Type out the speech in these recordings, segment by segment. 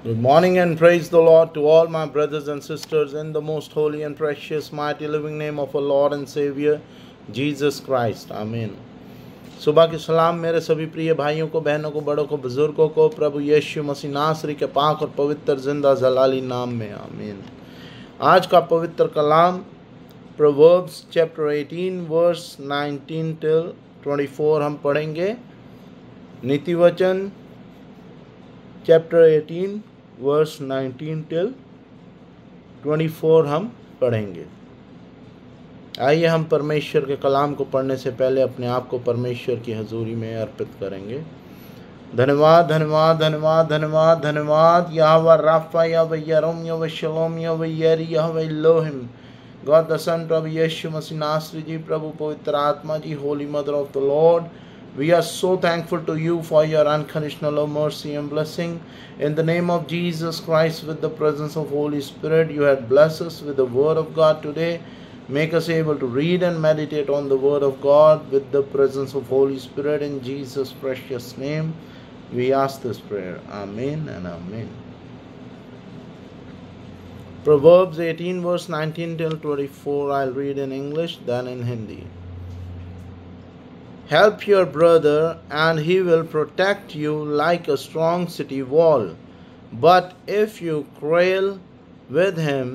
Good morning and praise the Lord to all my brothers and sisters in the most holy and precious, mighty, living name of our Lord and Savior, Jesus Christ. Amen. सुबह के सलाम मेरे सभी प्रिय भाइयों को, बहनों को, बड़ों को, बुजुर्गों को प्रभु यीशु मसीह नासरी के पाक और पवित्र जिंदा जलाली नाम में। आमीन। आज का पवित्र कलाम प्रोवर्ब्स चैप्टर 18 वर्स 19 till 24 हम पढ़ेंगे। नीति वचन चैप्टर 18 वर्स 19 till 24 हम पढ़ेंगे। आइए हम परमेश्वर के कलाम को पढ़ने से पहले अपने आप को परमेश्वर की हजूरी में अर्पित करेंगे। धन्यवाद धन्यवाद धन्यवाद धन्यवाद धन्यवाद यहोवा राफा, यहोवा यरोम, Jehovah Shalom, Jehovah Jireh, Jehovah Elohim, God the Son, प्रभु यीशु मसीह नासरी जी, प्रभु पवित्र आत्मा जी, holy mother of the lord, we are so thankful to you for your unconditional love, mercy and blessing. In the name of Jesus Christ, with the presence of Holy Spirit, you have blessed us with the word of God today. Make us able to read and meditate on the word of God with the presence of Holy Spirit. In Jesus' precious name, we ask this prayer. Amen and amen. Proverbs 18 verse 19 till 24. I'll read in English, then in Hindi. Help your brother, and he will protect you like a strong city wall. But if you quarrel with him,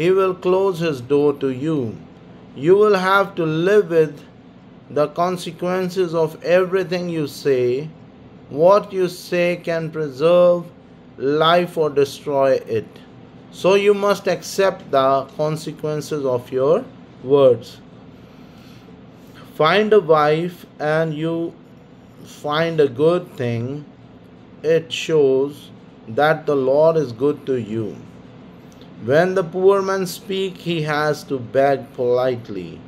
he will close his door to you. You will have to live with the consequences of everything you say. What you say can preserve life or destroy it. So you must accept the consequences of your words. Find a wife and you find a good thing. It shows that the Lord is good to you. When the poor man speaks, he has to beg politely.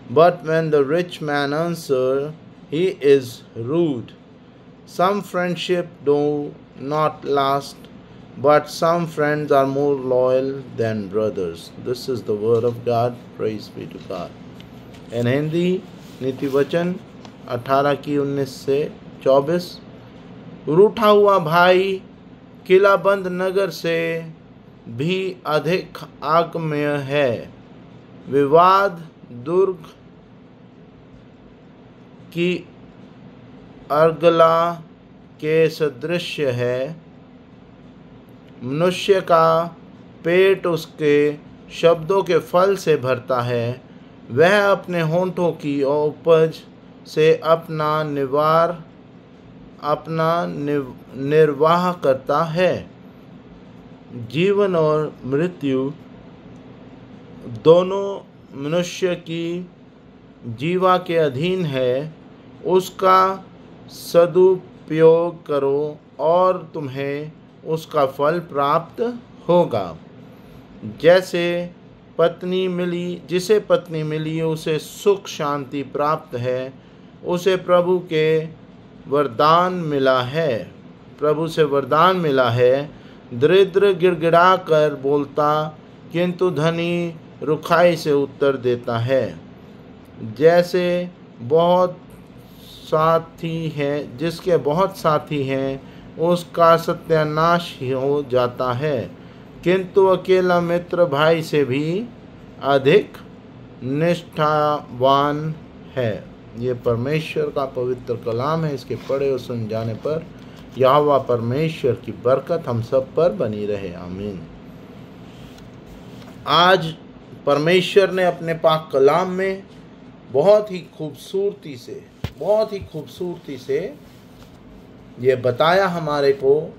But when the rich man answers, he is rude. Some friendships do not last, but some friends are more loyal than brothers. This is the word of God. Praise be to God. In Hindi, नीति वचन 18 की 19 से 24। रूठा हुआ भाई किलाबंद नगर से भी अधिक आगम्य है। विवाद दुर्ग की अर्गला के सदृश है। मनुष्य का पेट उसके शब्दों के फल से भरता है। वह अपने होंठों की उपज से अपना निर्वाह करता है। जीवन और मृत्यु दोनों मनुष्य की जीवा के अधीन है। उसका सदुपयोग करो और तुम्हें उसका फल प्राप्त होगा। जिसे पत्नी मिली उसे सुख शांति प्राप्त है। उसे प्रभु से वरदान मिला है। दरिद्र गिड़गिड़ा कर बोलता, किंतु धनी रुखाई से उत्तर देता है। जिसके बहुत साथी हैं उसका सत्यानाश हो जाता है, किंतु अकेला मित्र भाई से भी अधिक निष्ठावान है। ये परमेश्वर का पवित्र कलाम है। इसके पढ़े और सुन जाने पर यहोवा परमेश्वर की बरकत हम सब पर बनी रहे। आमीन। आज परमेश्वर ने अपने पाक कलाम में बहुत ही खूबसूरती से ये बताया हमारे को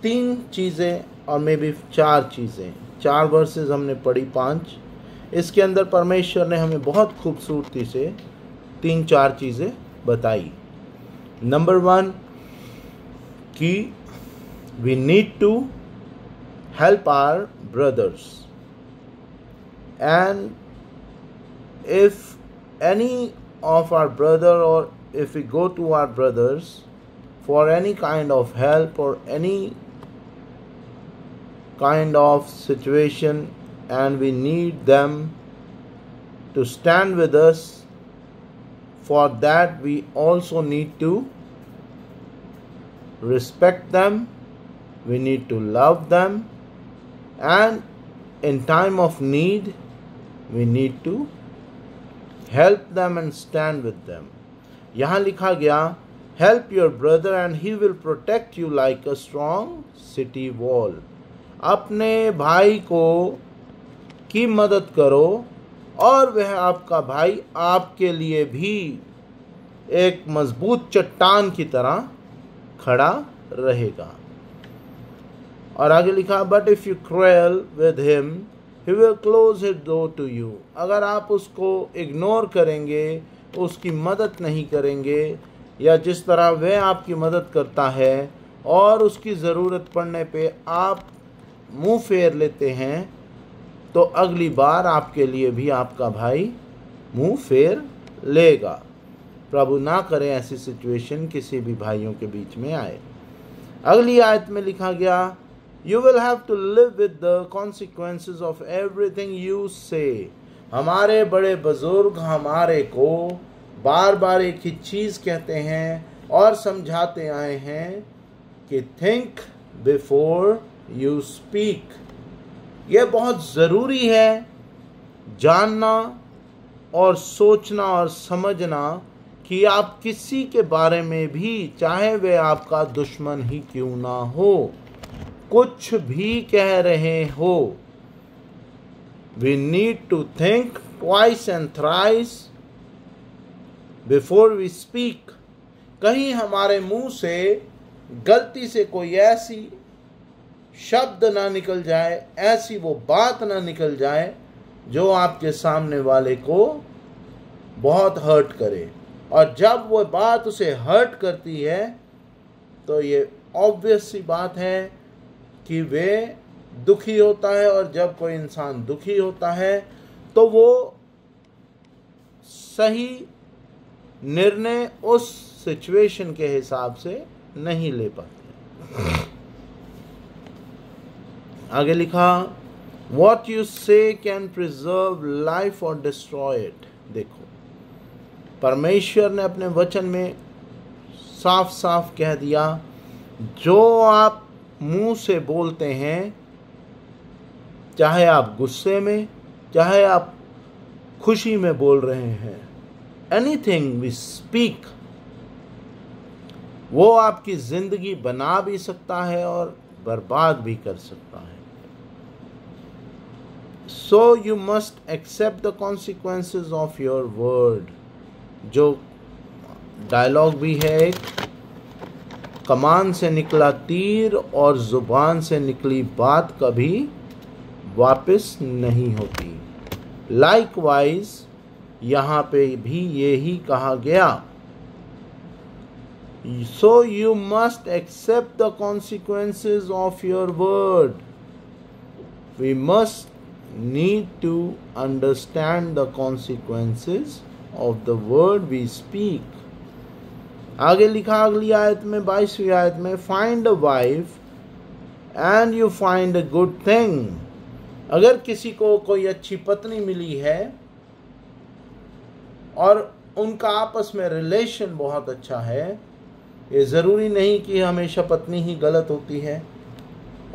3 चीज़ें और मे भी 4 चीज़ें। 4 वर्सेस हमने पढ़ी, 5। इसके अंदर परमेश्वर ने हमें बहुत खूबसूरती से 3-4 चीज़ें बताई। नंबर 1 कि we need to help our brothers, and if any of our brother और if we go to our brothers for any kind of help और any kind of situation, and we need them to stand with us. For that we also need to respect them, we need to love them, and in time of need we need to help them and stand with them. यहाँ लिखा गया, help your brother and he will protect you like a strong city wall. अपने भाई को की मदद करो और वह आपका भाई आपके लिए भी एक मजबूत चट्टान की तरह खड़ा रहेगा। और आगे लिखा, but if you cruel with him he will close his door to you. अगर आप उसको इग्नोर करेंगे, उसकी मदद नहीं करेंगे, या जिस तरह वह आपकी मदद करता है और उसकी ज़रूरत पड़ने पे आप मुंह फेर लेते हैं, तो अगली बार आपके लिए भी आपका भाई मुंह फेर लेगा। प्रभु ना करे ऐसी सिचुएशन किसी भी भाइयों के बीच में आए। अगली आयत में लिखा गया, you will have to live with the consequences of everything you say. हमारे बड़े बुजुर्ग हमारे को बार बार एक ही चीज़ कहते हैं और समझाते आए हैं कि थिंक बिफोर यू स्पीक। यह बहुत ज़रूरी है जानना और सोचना और समझना कि आप किसी के बारे में भी, चाहे वह आपका दुश्मन ही क्यों ना हो, कुछ भी कह रहे हो, we need to think twice and thrice before we speak. कहीं हमारे मुंह से गलती से कोई ऐसी शब्द ना निकल जाए, ऐसी वो बात ना निकल जाए जो आपके सामने वाले को बहुत हर्ट करे। और जब वो बात उसे हर्ट करती है तो ये ऑब्वियस सी बात है कि वे दुखी होता है, और जब कोई इंसान दुखी होता है तो वो सही निर्णय उस सिचुएशन के हिसाब से नहीं ले पाते। आगे लिखा, वॉट यू से कैन प्रिजर्व लाइफ और डिस्ट्रॉय इट। देखो, परमेश्वर ने अपने वचन में साफ साफ कह दिया, जो आप मुंह से बोलते हैं, चाहे आप गुस्से में, चाहे आप खुशी में बोल रहे हैं, एनीथिंग वी स्पीक, वो आपकी जिंदगी बना भी सकता है और बर्बाद भी कर सकता है। So you must accept the consequences of your word. जो डायलॉग भी है एक, कमान से निकला तीर और जुबान से निकली बात कभी वापस नहीं होती। लाइकवाइज यहाँ पे भी यही कहा गया, so you must accept the consequences of your word. We must need to understand the consequences of the word we speak. आगे लिखा अगली आयत में, 22वीं आयत में, find a wife and you find a good thing. अगर किसी को कोई अच्छी पत्नी मिली है और उनका आपस में रिलेशन बहुत अच्छा है, ये ज़रूरी नहीं कि हमेशा पत्नी ही गलत होती है,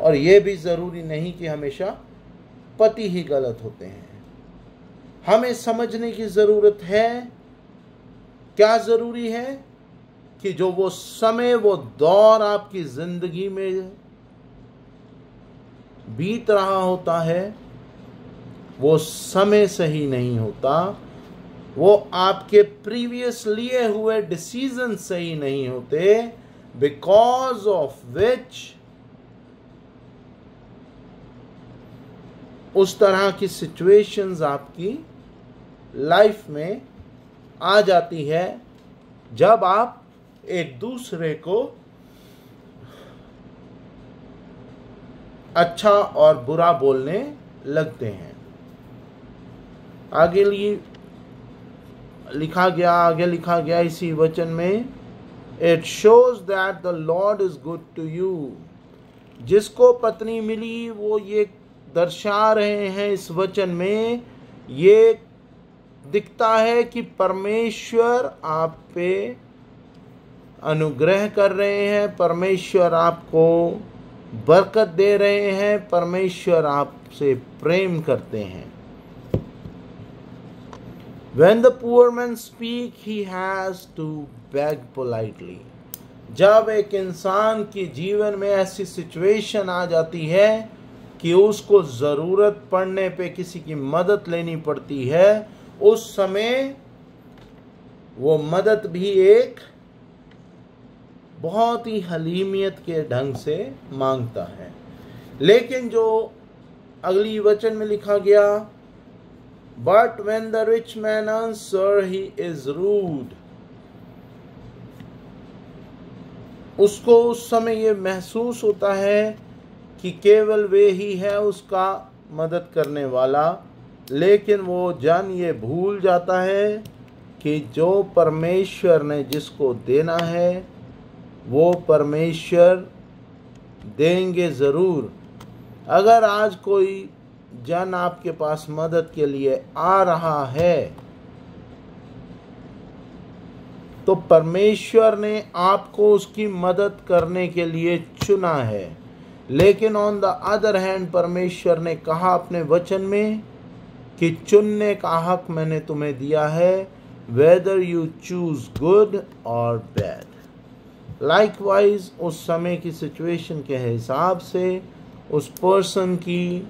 और ये भी ज़रूरी नहीं कि हमेशा पति ही गलत होते हैं। हमें समझने की ज़रूरत है, क्या ज़रूरी है कि जो वो समय, वो दौर आपकी ज़िंदगी में बीत रहा होता है, वो समय सही नहीं होता, वो आपके प्रीवियस लिए हुए डिसीजन सही नहीं होते, बिकॉज ऑफ विच उस तरह की सिचुएशंस आपकी लाइफ में आ जाती है जब आप एक दूसरे को अच्छा और बुरा बोलने लगते हैं। आगे लिखा गया इसी वचन में, it shows that the lord is good to you. जिसको पत्नी मिली वो ये दर्शा रहे हैं इस वचन में, ये दिखता है कि परमेश्वर आप पे अनुग्रह कर रहे हैं, परमेश्वर आपको बरकत दे रहे हैं, परमेश्वर आपसे प्रेम करते हैं। When the poor man speak, he has to beg politely. जब एक इंसान के जीवन में ऐसी सिचुएशन आ जाती है कि उसको ज़रूरत पड़ने पे किसी की मदद लेनी पड़ती है, उस समय वो मदद भी एक बहुत ही हलीमियत के ढंग से मांगता है। लेकिन जो अगली वचन में लिखा गया, But when the rich man answers, he is rude. उसको उस समय ये महसूस होता है कि केवल वे ही है उसका मदद करने वाला, लेकिन वो जन ये भूल जाता है कि जो परमेश्वर ने जिसको देना है वो परमेश्वर देंगे ज़रूर। अगर आज कोई जन आपके पास मदद के लिए आ रहा है तो परमेश्वर ने आपको उसकी मदद करने के लिए चुना है। लेकिन ऑन द अदर हैंड परमेश्वर ने कहा अपने वचन में कि चुनने का हक मैंने तुम्हें दिया है, वेदर यू चूज गुड और बैड। लाइकवाइज उस समय की सिचुएशन के हिसाब से, उस पर्सन की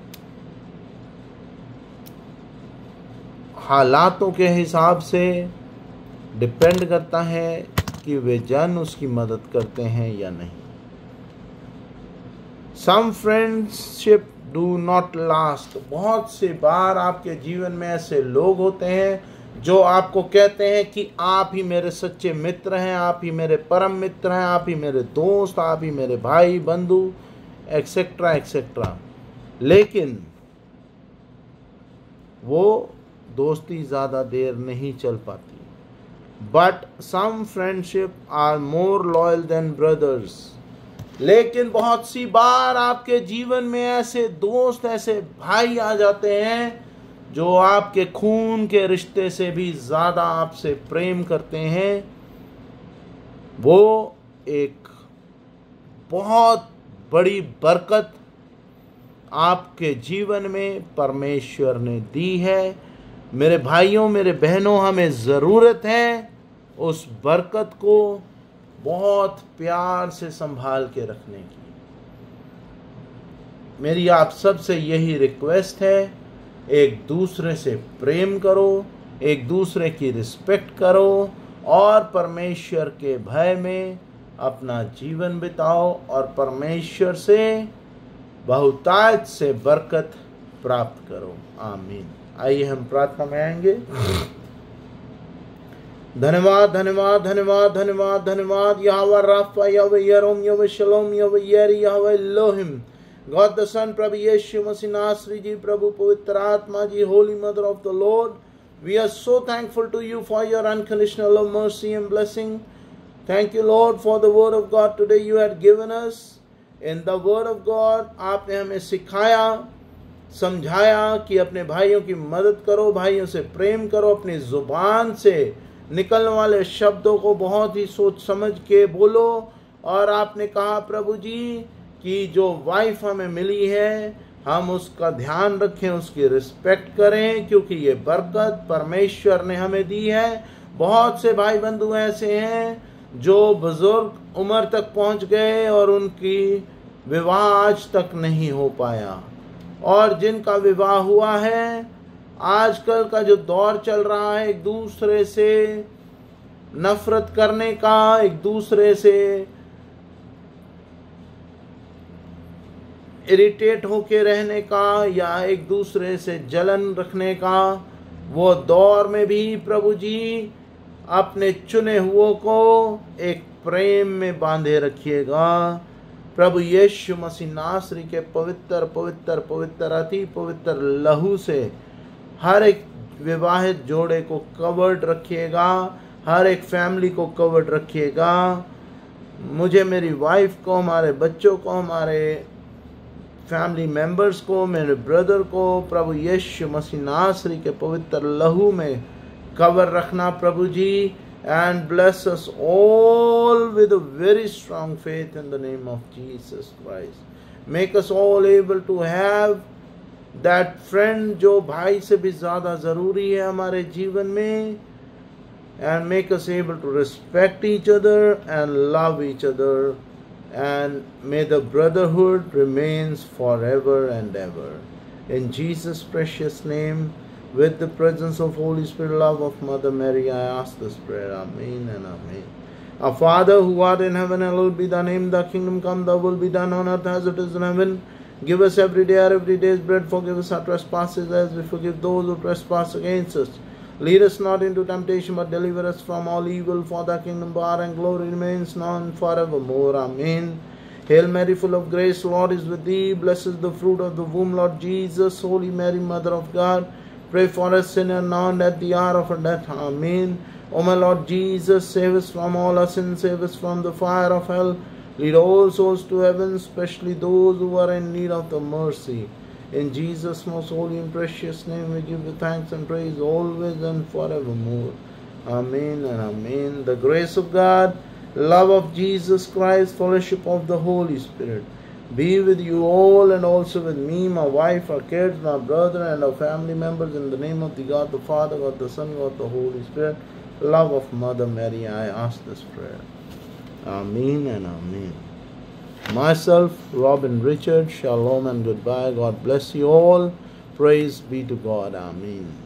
हालातों के हिसाब से डिपेंड करता है कि वे जन उसकी मदद करते हैं या नहीं। सम फ्रेंडशिप डू नॉट लास्ट। बहुत से बार आपके जीवन में ऐसे लोग होते हैं जो आपको कहते हैं कि आप ही मेरे सच्चे मित्र हैं, आप ही मेरे परम मित्र हैं, आप ही मेरे दोस्त, आप ही मेरे भाई बंधु, एक्सेट्रा एक्सेट्रा। लेकिन वो दोस्ती ज़्यादा देर नहीं चल पाती। But some friendship are more loyal than brothers. लेकिन बहुत सी बार आपके जीवन में ऐसे दोस्त, ऐसे भाई आ जाते हैं जो आपके खून के रिश्ते से भी ज़्यादा आपसे प्रेम करते हैं। वो एक बहुत बड़ी बरकत आपके जीवन में परमेश्वर ने दी है। मेरे भाइयों, मेरे बहनों, हमें ज़रूरत है उस बरकत को बहुत प्यार से संभाल के रखने की। मेरी आप सबसे यही रिक्वेस्ट है, एक दूसरे से प्रेम करो, एक दूसरे की रिस्पेक्ट करो और परमेश्वर के भय में अपना जीवन बिताओ और परमेश्वर से बहुतायत से बरकत प्राप्त करो। आमीन। आइए हम प्रार्थना में आएंगे। धन्यवाद धन्यवाद धन्यवाद धन्यवाद धन्यवाद यहोवा राफा, यहोवा यरोम, Jehovah Shalom, Jehovah Jireh, Jehovah Elohim, God the Son, प्रभु यीशु मसीह नासरी जी, प्रभु पवित्र आत्मा जी, holy mother of the lord, we are so thankful to you for your unconditional love, mercy and blessing. Thank you lord for the word of God today you had given us. In the word of God आपने हमें सिखाया, समझाया कि अपने भाइयों की मदद करो, भाइयों से प्रेम करो, अपनी जुबान से निकलने वाले शब्दों को बहुत ही सोच समझ के बोलो। और आपने कहा प्रभु जी कि जो वाइफ हमें मिली है हम उसका ध्यान रखें, उसकी रिस्पेक्ट करें, क्योंकि ये बरकत परमेश्वर ने हमें दी है। बहुत से भाई बंधु ऐसे हैं जो बुजुर्ग उम्र तक पहुंच गए और उनकी विवाह आज तक नहीं हो पाया, और जिनका विवाह हुआ है, आजकल का जो दौर चल रहा है एक दूसरे से नफरत करने का, एक दूसरे से इरिटेट होके रहने का या एक दूसरे से जलन रखने का, वो दौर में भी प्रभु जी अपने चुने हुओं को एक प्रेम में बांधे रखिएगा। प्रभु यीशु मसीह नासरी के पवित्र पवित्र पवित्र अति पवित्र लहू से हर एक विवाहित जोड़े को कवर्ड रखिएगा, हर एक फैमिली को कवर्ड रखिएगा। मुझे, मेरी वाइफ को, हमारे बच्चों को, हमारे फैमिली मेंबर्स को, मेरे ब्रदर को प्रभु यीशु मसीह नासरी के पवित्र लहू में कवर रखना प्रभु जी। And bless us all with a very strong faith in the name of Jesus Christ. Make us all able to have that friend जो भाई से भी ज़्यादा ज़रूरी है हमारे जीवन में, and make us able to respect each other and love each other, and may the brotherhood remains forever and ever. In Jesus' precious name, with the presence of Holy Spirit, love of Mother Mary, I ask this prayer. Amen and amen. Our Father who art in heaven, hallowed be thy name. Thy kingdom come, thy will be done on earth as it is in heaven. Give us every day our every day's bread. Forgive us our trespasses as we forgive those who trespass against us. Lead us not into temptation, but deliver us from all evil. For thy kingdom, power, and glory remains now and forevermore. Amen. Hail Mary, full of grace, the Lord is with thee. Blessed is the fruit of the womb, Lord Jesus. Holy Mary, Mother of God, pray for us sinners now and at the hour of our death. Amen. O my Lord Jesus, save us from all our sins, save us from the fire of hell. Lead all souls to heaven, especially those who are in need of the mercy. In Jesus' most holy and precious name, we give you thanks and praise always and forevermore. Amen and amen. The grace of God, love of Jesus Christ, fellowship of the Holy Spirit be with you all and also with me, my wife, our kids, my brother, and our family members. In the name of the God the Father, God the Son, God the Holy Spirit, love of Mother Mary, I ask this prayer. Amen and amen. Myself, Robin Richard, shalom and goodbye. God bless you all. Praise be to God. Amen.